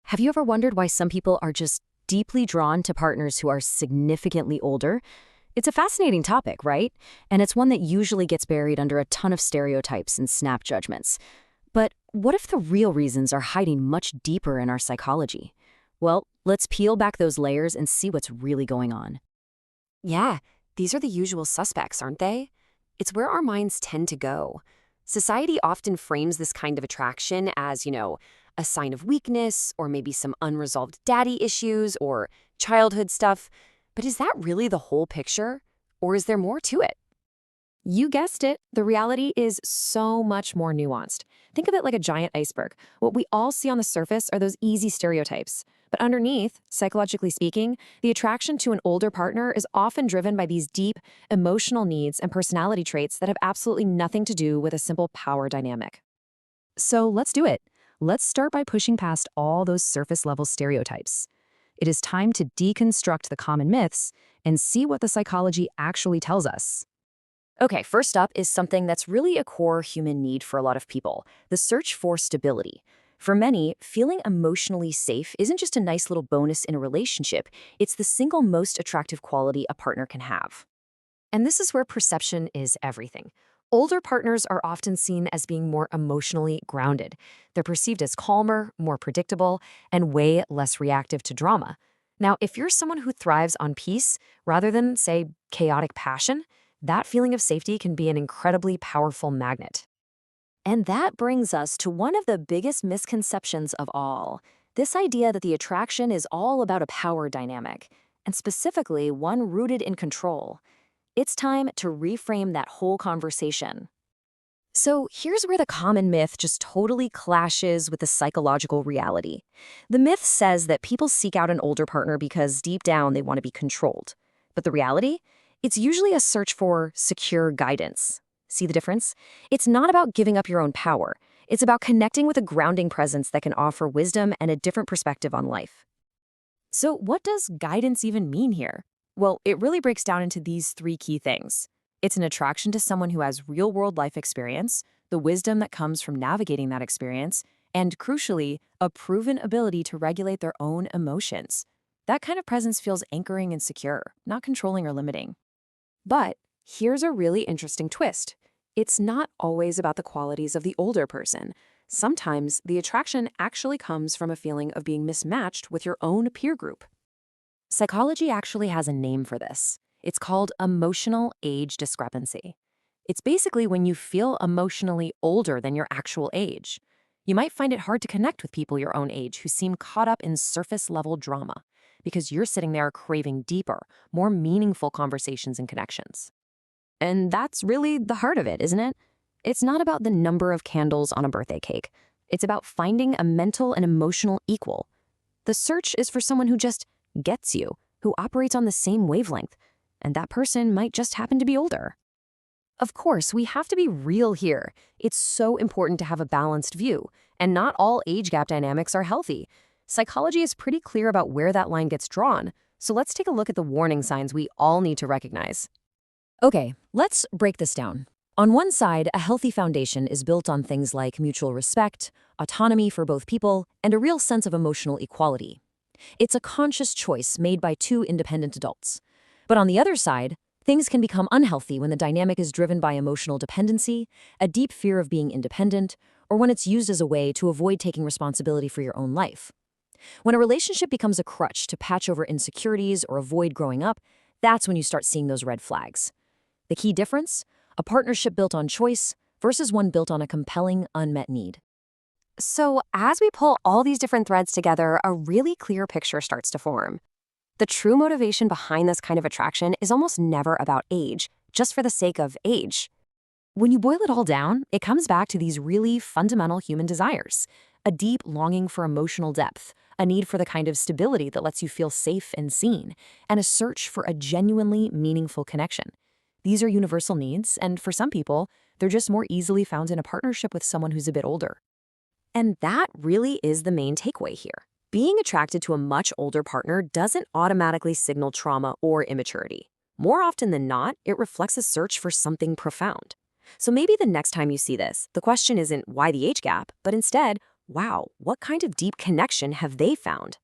Have you ever wondered why some people are just deeply drawn to partners who are significantly older? It's a fascinating topic, right? And it's one that usually gets buried under a ton of stereotypes and snap judgments. But what if the real reasons are hiding much deeper in our psychology? Well, let's peel back those layers and see what's really going on. Yeah, these are the usual suspects, aren't they? It's where our minds tend to go. Society often frames this kind of attraction as, a sign of weakness or maybe some unresolved daddy issues or childhood stuff. But is that really the whole picture? Or is there more to it? You guessed it, the reality is so much more nuanced. Think of it like a giant iceberg. What we all see on the surface are those easy stereotypes. But underneath, psychologically speaking, the attraction to an older partner is often driven by these deep emotional needs and personality traits that have absolutely nothing to do with a simple power dynamic. So let's do it. Let's start by pushing past all those surface-level stereotypes. It is time to deconstruct the common myths and see what the psychology actually tells us. Okay, first up is something that's really a core human need for a lot of people, the search for stability. For many, feeling emotionally safe isn't just a nice little bonus in a relationship, it's the single most attractive quality a partner can have. And this is where perception is everything. Older partners are often seen as being more emotionally grounded. They're perceived as calmer, more predictable, and way less reactive to drama. Now, if you're someone who thrives on peace rather than, say, chaotic passion, that feeling of safety can be an incredibly powerful magnet. And that brings us to one of the biggest misconceptions of all, this idea that the attraction is all about a power dynamic, and specifically one rooted in control. It's time to reframe that whole conversation. So here's where the common myth just totally clashes with the psychological reality. The myth says that people seek out an older partner because deep down they want to be controlled. But the reality? It's usually a search for secure guidance. See the difference? It's not about giving up your own power. It's about connecting with a grounding presence that can offer wisdom and a different perspective on life. So what does guidance even mean here? Well, it really breaks down into these three key things. It's an attraction to someone who has real-world life experience, the wisdom that comes from navigating that experience, and crucially, a proven ability to regulate their own emotions. That kind of presence feels anchoring and secure, not controlling or limiting. But here's a really interesting twist. It's not always about the qualities of the older person. Sometimes the attraction actually comes from a feeling of being mismatched with your own peer group. Psychology actually has a name for this. It's called emotional age discrepancy. It's basically when you feel emotionally older than your actual age. You might find it hard to connect with people your own age who seem caught up in surface-level drama because you're sitting there craving deeper, more meaningful conversations and connections. And that's really the heart of it, isn't it? It's not about the number of candles on a birthday cake. It's about finding a mental and emotional equal. The search is for someone who just gets you, who operates on the same wavelength, and that person might just happen to be older. Of course, we have to be real here. It's so important to have a balanced view, and not all age gap dynamics are healthy. Psychology is pretty clear about where that line gets drawn, so let's take a look at the warning signs we all need to recognize. Okay, let's break this down. On one side, a healthy foundation is built on things like mutual respect, autonomy for both people, and a real sense of emotional equality. It's a conscious choice made by two independent adults. But on the other side, things can become unhealthy when the dynamic is driven by emotional dependency, a deep fear of being independent, or when it's used as a way to avoid taking responsibility for your own life. When a relationship becomes a crutch to patch over insecurities or avoid growing up, that's when you start seeing those red flags. The key difference? A partnership built on choice versus one built on a compelling, unmet need. So, as we pull all these different threads together, a really clear picture starts to form. The true motivation behind this kind of attraction is almost never about age, just for the sake of age. When you boil it all down, it comes back to these really fundamental human desires. A deep longing for emotional depth, a need for the kind of stability that lets you feel safe and seen, and a search for a genuinely meaningful connection. These are universal needs, and for some people, they're just more easily found in a partnership with someone who's a bit older. And that really is the main takeaway here. Being attracted to a much older partner doesn't automatically signal trauma or immaturity. More often than not, it reflects a search for something profound. So maybe the next time you see this, the question isn't why the age gap, but instead, wow, what kind of deep connection have they found?